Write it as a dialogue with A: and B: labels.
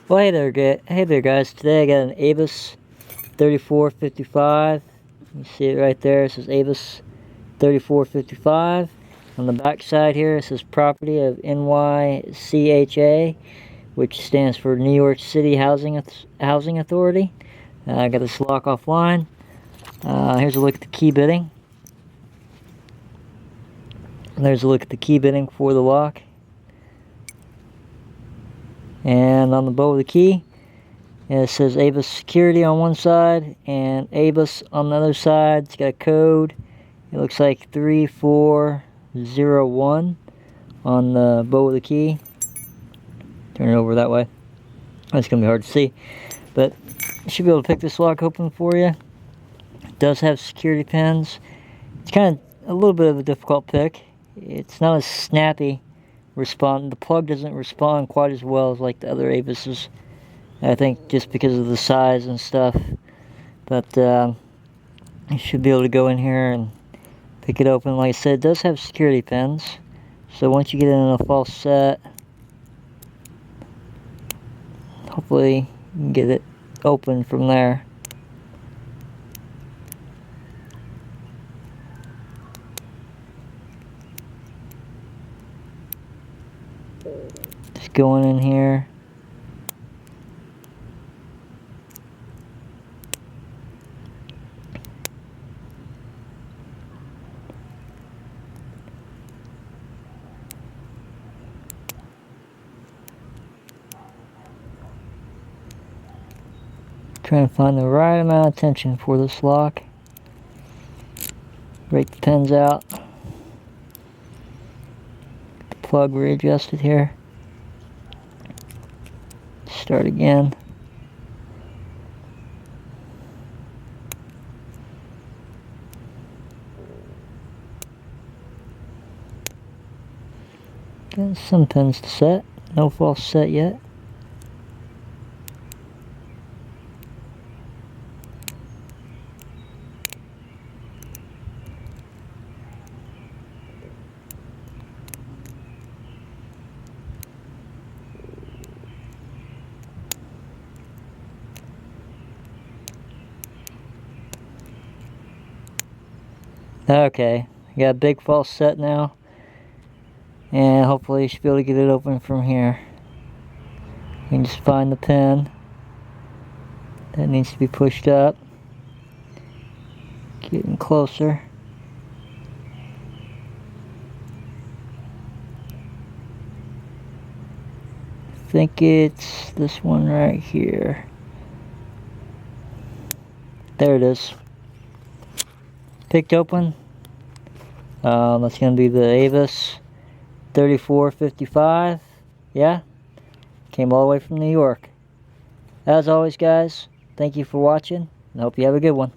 A: Well, hey there, guys. Today I got an ABUS 3455. You see it right there. It says ABUS 3455. On the back side here, it says property of N.Y.C.H.A, which stands for New York City Housing Authority. I got this lock offline. Here's a look at the key bitting. There's a look at the key bitting for the lock. And on the bow of the key, it says ABUS security on one side and ABUS on the other side. It's got a code. It looks like 3401 on the bow of the key. Turn it over that way. That's going to be hard to see. But you should be able to pick this lock open for you. It does have security pins. It's kind of a little bit of a difficult pick. It's not as snappy. The plug doesn't respond quite as well as like the other ABUS's. I think just because of the size and stuff. But you should be able to go in here and pick it open. Like I said, it does have security pins. So once you get it in a false set, hopefully you can get it open from there. Just going in here. Trying to find the right amount of tension for this lock. Break the pins out. Get the plug readjusted here. Start again. Got some pins to set. No false set yet. Okay, I got a big false set now, and hopefully you should be able to get it open from here. You can just find the pin that needs to be pushed up. Getting closer. I think it's this one right here. There it is. Picked open. That's going to be the ABUS 3455. Yeah, came all the way from New York. As always, guys, thank you for watching, and I hope you have a good one.